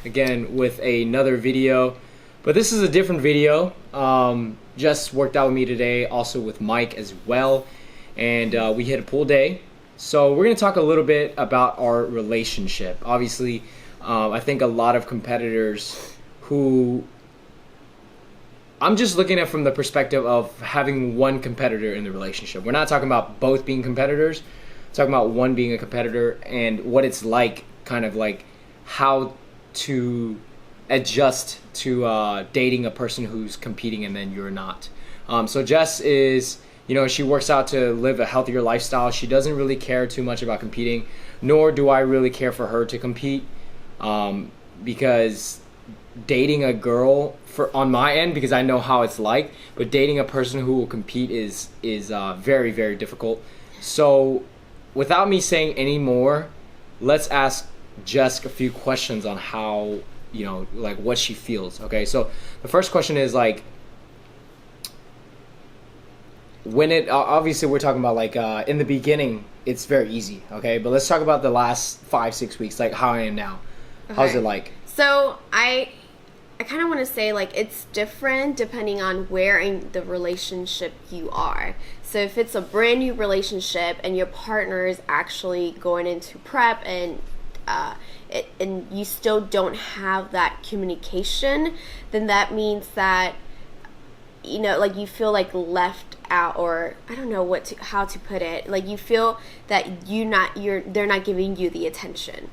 again with another video, but this is a different video. Just worked out with me today, also with Mike as well, and we had a pool day. So we're going to talk a little bit about our relationship. Obviously, I think a lot of competitors who, I'm just looking at from the perspective of having one competitor in the relationship. We're not talking about both being competitors. We're talking about one being a competitor and what it's like, kind of like how to adjust to dating a person who's competing and then you're not. So Jess is, she works out to live a healthier lifestyle. She doesn't really care too much about competing, nor do I really care for her to compete, because dating a girl on my end, because I know how it's like, but dating a person who will compete is very, very difficult. So without me saying any more, let's ask Jess a few questions on how, like what she feels. Okay, so the first question is like, when it obviously we're talking about like in the beginning it's very easy, okay, but let's talk about the last 5-6 weeks, like how I am now. Okay. How's it like? So I kind of want to say like it's different depending on where in the relationship you are. So if it's a brand new relationship and your partner is actually going into prep and you still don't have that communication, then that means that like you feel like left out, or I don't know how to put it. Like you feel that they're not giving you the attention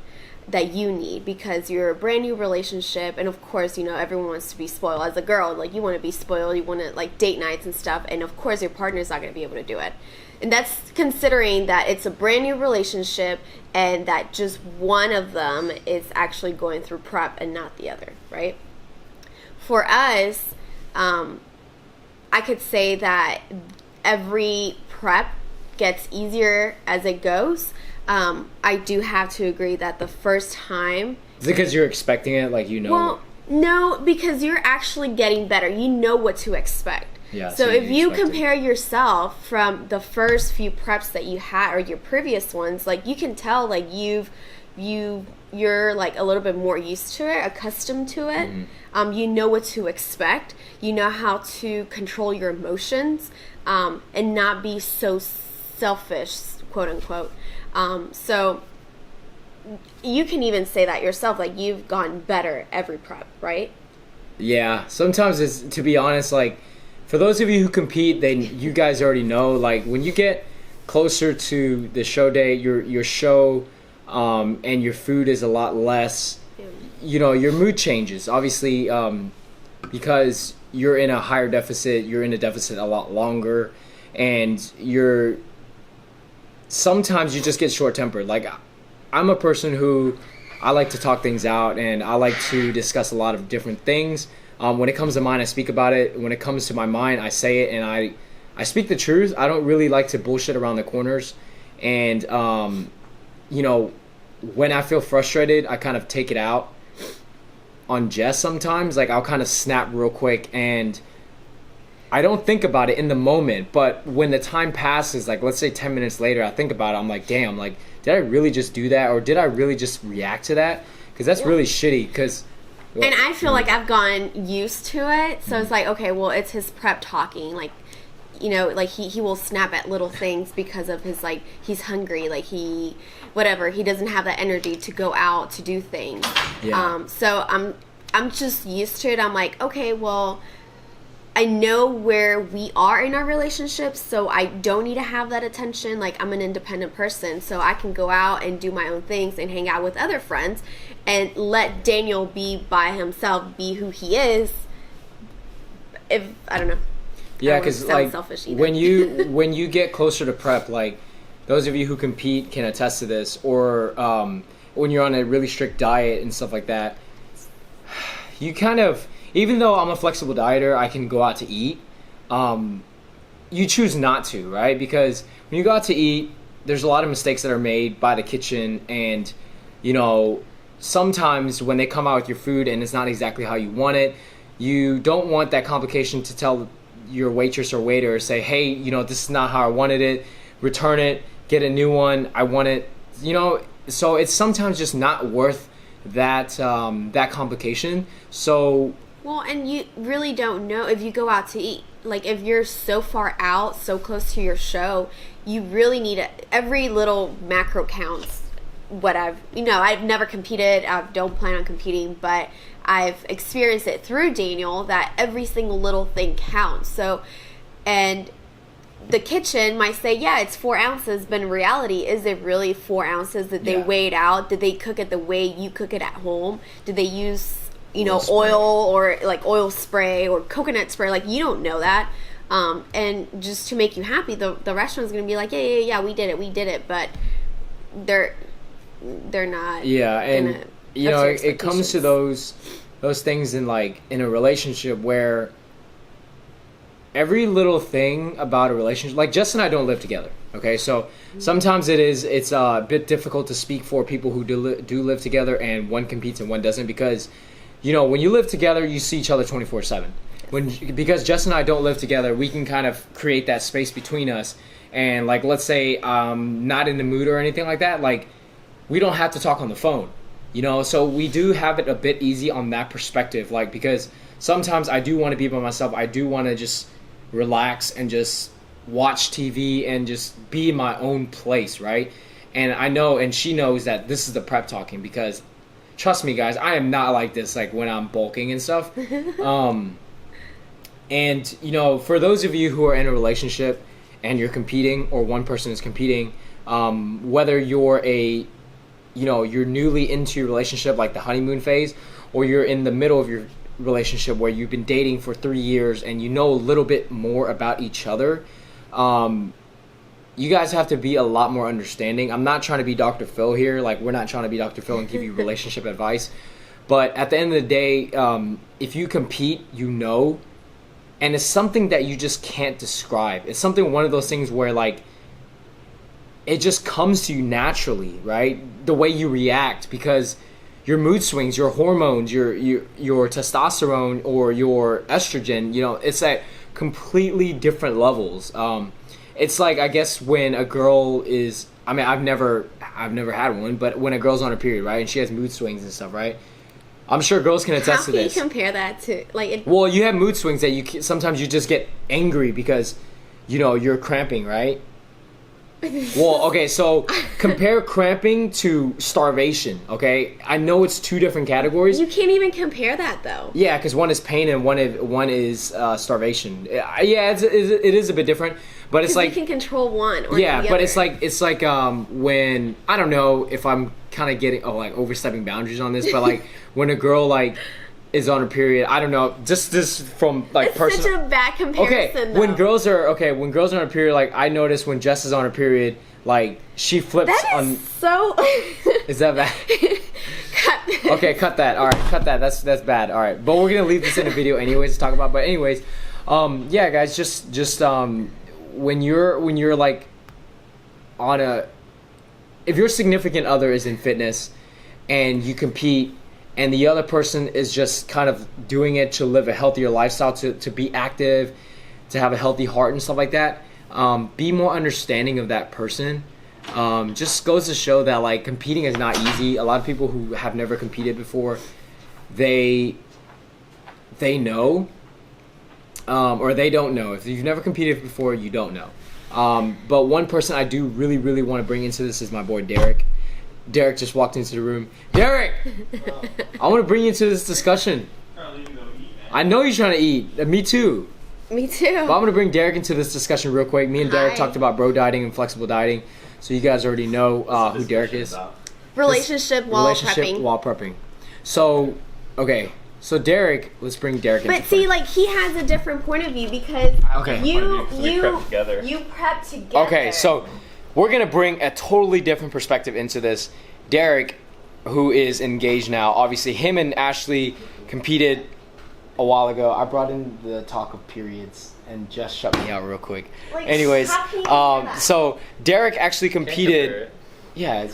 that you need because you're a brand new relationship, and of course everyone wants to be spoiled. As a girl, like you want to be spoiled, you want to like date nights and stuff, and of course your partner's not going to be able to do it. And that's considering that it's a brand new relationship and that just one of them is actually going through prep and not the other, right? For us, I could say that every prep gets easier as it goes. I do have to agree that the first time... Is it because you're expecting it? Like, Well, no, because you're actually getting better. You know what to expect. Yeah, so if you compare yourself from the first few preps that you had or your previous ones, like you can tell like you're like a little bit more used to it, accustomed to it. Mm-hmm. You know what to expect. You know how to control your emotions and not be so selfish, quote unquote. So you can even say that yourself, like you've gotten better every prep, right? Yeah, sometimes it's, to be honest, like for those of you who compete, then you guys already know, like when you get closer to the show day, your show and your food is a lot less, your mood changes, obviously, because you're in a higher deficit, you're in a deficit a lot longer, and sometimes you just get short-tempered. Like, I'm a person who, I like to talk things out, and I like to discuss a lot of different things. When it comes to mine, I speak about it. When it comes to my mind, I say it, and I speak the truth. I don't really like to bullshit around the corners. And, when I feel frustrated, I kind of take it out on Jess sometimes. Like, I'll kind of snap real quick, and I don't think about it in the moment, but when the time passes, like let's say 10 minutes later, I think about it, I'm like, damn, like, did I really just do that? Or did I really just react to that? Because that's really shitty, because... And I feel like I've gotten used to it, so it's like, okay, well, it's his prep talking, like, like he will snap at little things because of his, like, he's hungry, like he doesn't have that energy to go out to do things. Yeah. So I'm just used to it. I'm like, okay, well, I know where we are in our relationship, so I don't need to have that attention. Like, I'm an independent person, so I can go out and do my own things and hang out with other friends and let Daniel be by himself, be who he is. I don't know. Yeah, because like when you get closer to prep, like those of you who compete can attest to this, or when you're on a really strict diet and stuff like that, you kind of, even though I'm a flexible dieter, I can go out to eat. You choose not to, right? Because when you go out to eat, there's a lot of mistakes that are made by the kitchen, and sometimes when they come out with your food and it's not exactly how you want it, you don't want that complication to tell your waitress or waiter, say, hey, this is not how I wanted it, return it, get a new one, I want it, so it's sometimes just not worth that complication. So well, and you really don't know if you go out to eat. Like, if you're so far out, so close to your show, you really need every little macro counts. I've never competed. I don't plan on competing, but I've experienced it through Daniel that every single little thing counts. So, and the kitchen might say, yeah, it's 4 ounces, but in reality, is it really 4 ounces? Did they weigh it out? Did they cook it the way you cook it at home? Did they use oil or like oil spray or coconut spray? Like, you don't know that. And just to make you happy, the restaurant's going to be like, yeah, we did it. But they're not. Yeah. And it comes to those things in a relationship where every little thing about a relationship, like Jess and I don't live together. Okay. So sometimes it's a bit difficult to speak for people who do live together and one competes and one doesn't, because when you live together, you see each other 24/7. Because Jess and I don't live together, we can kind of create that space between us. And let's say I'm not in the mood or anything like that, we don't have to talk on the phone, So we do have it a bit easy on that perspective, because sometimes I do want to be by myself. I do want to just relax and just watch TV and just be in my own place, right? And I know, and she knows that this is the prep talking, because trust me, guys, I am not like this, when I'm bulking and stuff. And, for those of you who are in a relationship and you're competing, or one person is competing, whether you're you're newly into your relationship, like the honeymoon phase, or you're in the middle of your relationship where you've been dating for 3 years and you know a little bit more about each other, you guys have to be a lot more understanding. I'm not trying to be Dr. Phil here. We're not trying to be Dr. Phil and give you relationship advice. But at the end of the day, if you compete, and it's something that you just can't describe. It's one of those things where, it just comes to you naturally, right? The way you react, because your mood swings, your hormones, your testosterone or your estrogen, it's at completely different levels. It's I guess when a girl is, I've never had one, but when a girl's on her period, right, and she has mood swings and stuff, right? I'm sure girls can attest to this. How can you compare that to well, you have mood swings that sometimes you just get angry because you're cramping, right? Well, okay, so compare cramping to starvation, okay? I know it's 2 different categories. You can't even compare that, though. Yeah, because one is pain and one is starvation. Yeah, it is a bit different, but it's you can control one or yeah, the but other. it's when, I don't know if I'm kind of getting overstepping boundaries on this, but when a girl is on her period, I don't know, just this from it's such a bad comparison. Okay, though. when girls are on her period, I notice when Jess is on her period, she flips that is on. So. Is that bad? Okay, cut that. All right, cut that. That's bad. All right, but we're gonna leave this in a video anyways to talk about. But anyways, yeah, guys, just when you're on a, if your significant other is in fitness and you compete, and the other person is just kind of doing it to live a healthier lifestyle, to be active, to have a healthy heart and stuff like that, be more understanding of that person. Just goes to show that competing is not easy. A lot of people who have never competed before, they know, or they don't know. If you've never competed before, you don't know. But one person I do really, really want to bring into this is my boy Derek. Derek just walked into the room. Derek! I want to bring you into this discussion. I know you're trying to eat. Me too. Me too. But I'm going to bring Derek into this discussion real quick. Me and Derek talked about bro dieting and flexible dieting. So you guys already know who Derek is. Relationship while prepping. So, okay. So Derek, let's bring Derek in. But see, he has a different point of view because you prep together. You prep together. Okay, so we're gonna bring a totally different perspective into this. Derek, who is engaged now, obviously him and Ashley competed a while ago. I brought in the talk of periods and just shut me out real quick. Anyways, so Derek actually competed. Yeah, I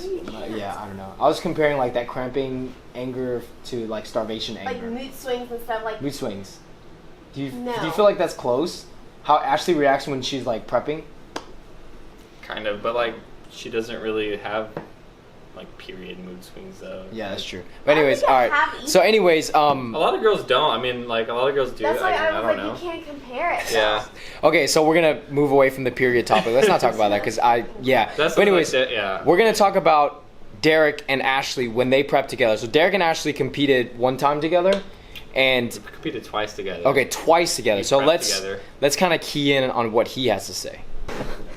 don't know. I was comparing that cramping anger to starvation anger. Mood swings and stuff mood swings. Do you feel like that's close? How Ashley reacts when she's prepping? Kind of, but she doesn't really have like period mood swings though. Yeah, that's true. But anyways, I all think I right. have So anyways, A lot of girls don't. I mean, like a lot of girls do. That's why I don't was know. like, you can't compare it. Yeah. okay, so we're gonna move away from the period topic. Let's not talk about that because That's But anyways, yeah. we're gonna talk about Derek and Ashley when they prepped together. So Derek and Ashley competed one time together, and We competed twice together. okay, twice together. We So prepped together. let's kind of key in on what he has to say.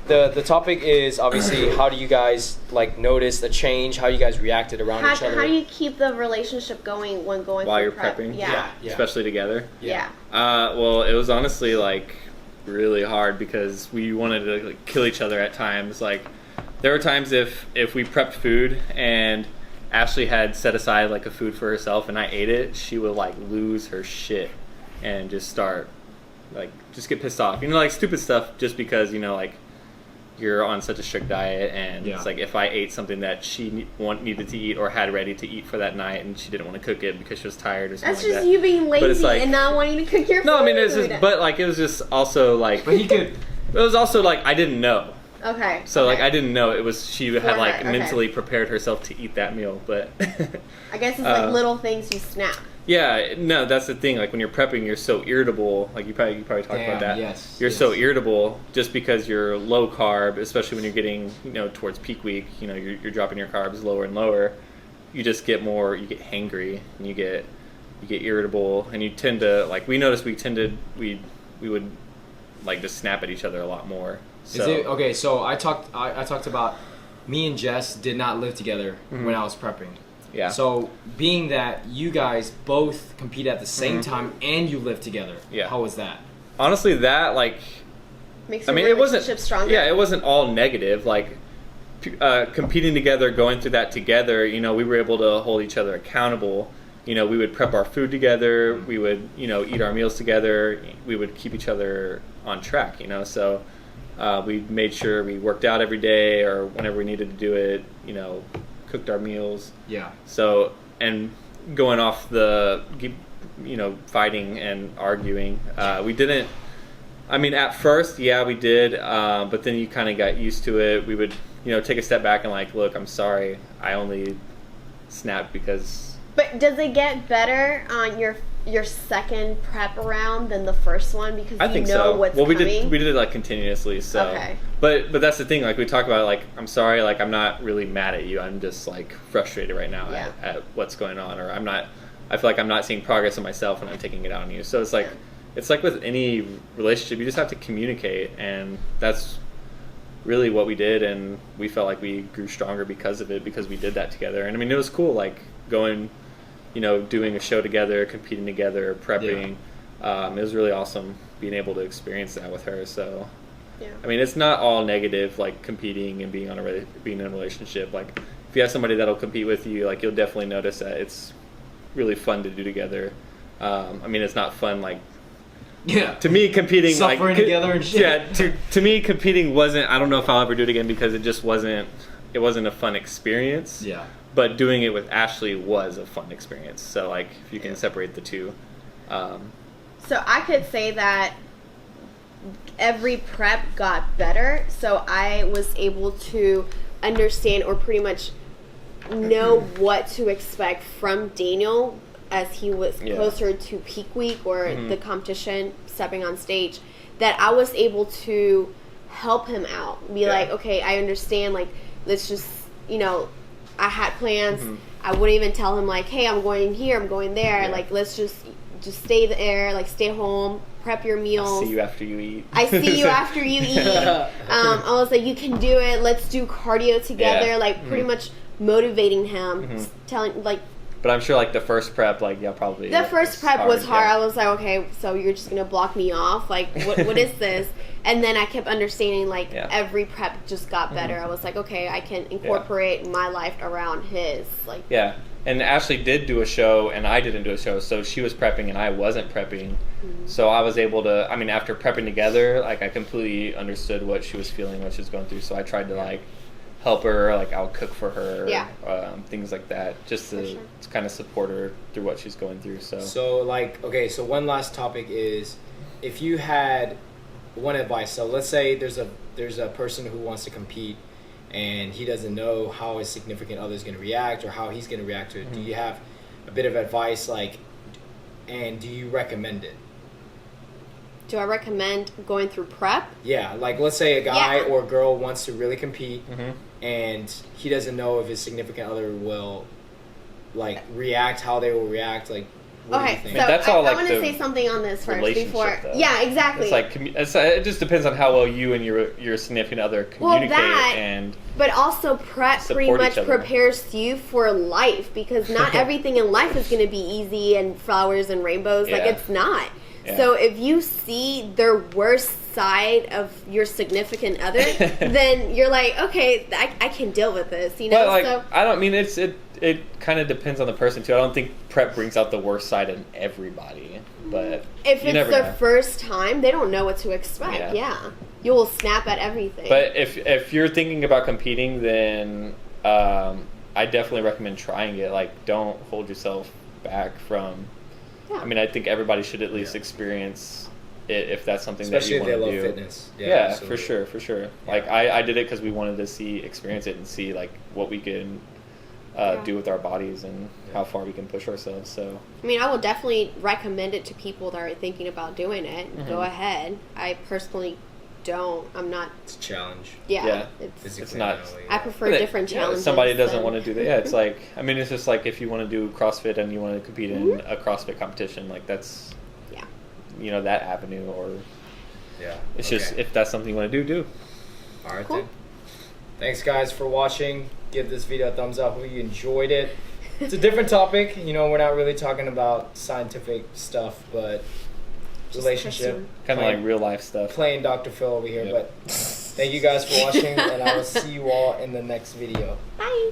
The topic is obviously how do you guys like notice the change? How you guys reacted around each other? How do you keep the relationship going when going While through you're prep? prepping? Yeah. Especially together. Yeah. Well, it was honestly like really hard because we wanted to like, kill each other at times. Like there were times if we prepped food and Ashley had set aside like a food for herself and I ate it, she would like lose her shit and just start like just get pissed off. You know, like stupid stuff just because, you know, like you're on such a strict diet and it's like if I ate something that she needed to eat or had ready to eat for that night and she didn't want to cook it because she was tired or something That's like just that. you being But it's lazy like- and not wanting to cook your food. No, I mean it's just, but like it was just also like. But he could. It was also like I didn't know, Okay. so like okay. I didn't know it was she had her, like okay. mentally prepared herself to eat that meal, but I guess it's like little things you snap. yeah, no, that's the thing. Like when you're prepping, you're so irritable. Like you probably talked about that. Yes. You're so irritable just because you're low carb, especially when you're getting towards peak week. You know you're dropping your carbs lower and lower. You just get more. You get hangry and you get irritable, and you tend to like we noticed we would like just snap at each other a lot more. So Is it okay? So I talked about me and Jess did not live together when I was prepping. yeah. So being that you guys both compete at the same time and you live together, Yeah. how was that? honestly, that like Makes I your mean, it wasn't relationship stronger. Yeah, it wasn't all negative. Like competing together, going through that together. We were able to hold each other accountable. We would prep our food together. We would, eat our meals together. We would keep each other on track. So we made sure we worked out every day or whenever we needed to do it. Cooked our meals. Yeah. So and going off the, fighting and arguing, we didn't. I mean, at first, yeah, we did, but then you kind of got used to it. We would, take a step back and like, look, I'm sorry, I only snapped because. But does it get better on your second prep round than the first one because I you think know so. what's Well, we coming? did it like continuously. So, Okay. But that's the thing. Like we talk about, like I'm sorry, like I'm not really mad at you. I'm just like frustrated right now Yeah. at what's going on, or I'm not. I feel like I'm not seeing progress in myself, and I'm taking it out on you. So it's like. It's like with any relationship, you just have to communicate, and that's really what we did, and we felt like we grew stronger because of it, because we did that together. And I mean, it was cool, like going, doing a show together, competing together, prepping. It was really awesome being able to experience that with her. So, Yeah. I mean, it's not all negative, like competing and being being in a relationship. Like, if you have somebody that'll compete with you, like you'll definitely notice that it's really fun to do together. I mean, it's not fun like. Yeah. To me, competing Suffering together and shit. Yeah. To me, competing wasn't. I don't know if I'll ever do it again because it just wasn't. It wasn't a fun experience. Yeah. But doing it with Ashley was a fun experience. So like, if you can separate the two. So I could say that every prep got better. So I was able to understand or pretty much know what to expect from Daniel as he was closer to peak week or the competition, stepping on stage, that I was able to help him out. Be like, okay, I understand, like, let's just, I had plans. I wouldn't even tell him, like, hey, I'm going here, I'm going there. Yeah. Like, let's just stay there, like, stay home, prep your meals. See you after you eat. I see you after you eat. I was like, you can do it. Let's do cardio together. Yeah. Like, pretty much motivating him, telling, like, But I'm sure like the first prep, like probably. the first prep was hard. Yeah. I was like, okay, so you're just gonna block me off? Like, what is this? And then I kept understanding, like, every prep just got better. I was like, okay, I can incorporate my life around his. Like, yeah. And Ashley did do a show, and I didn't do a show, so she was prepping, and I wasn't prepping. So I was able to. I mean, after prepping together, like I completely understood what she was feeling, what she was going through. So I tried to like help her, like I'll cook for her, things like that, just to kind of support her through what she's going through. So like, okay, so one last topic is, if you had one advice, so let's say there's a person who wants to compete, and he doesn't know how his significant other is going to react or how he's going to react to it. Do you have a bit of advice, like, and do you recommend it? Do I recommend going through prep? Yeah, like let's say a guy or a girl wants to really compete, and he doesn't know if his significant other will, like, react, how they will react. Like, what do you think? So that's all, like, I want to the say something on this first relationship, before. though. Yeah, exactly. It's like it just depends on how well you and your significant other communicate and. But also, prep pretty support much each other. prepares you for life, because not everything in life is going to be easy and flowers and rainbows. Like, it's not. Yeah. So if you see their worst side of your significant other, then you're like, okay, I can deal with this, you know? But, like, so, I don't mean it kind of depends on the person too. I don't think prep brings out the worst side in everybody, but if you it's never their know. first time, they don't know what to expect. Yeah. You will snap at everything. But if you're thinking about competing, then I definitely recommend trying it. Like, don't hold yourself back from. Yeah. I mean, I think everybody should at least experience it if that's something Especially that you want to do. if they love fitness. Yeah, for sure. Yeah. Like, I did it because we wanted to experience it and see, like, what we can do with our bodies and how far we can push ourselves. So I mean, I will definitely recommend it to people that are thinking about doing it. Go ahead. I personally don't. I'm not. It's a challenge. Yeah. it's not. I prefer different challenges. Somebody doesn't want to do that. Yeah, it's like, I mean, it's just like if you want to do CrossFit and you want to compete in a CrossFit competition, like that's, you know, that avenue, or it's just if that's something you want to do. All right, then. Thanks, guys, for watching. Give this video a thumbs up if you enjoyed it. It's a different topic. You know, we're not really talking about scientific stuff, but relationship. Kind of like real life stuff. Playing Dr. Phil over here. But thank you guys for watching, and I will see you all in the next video. Bye.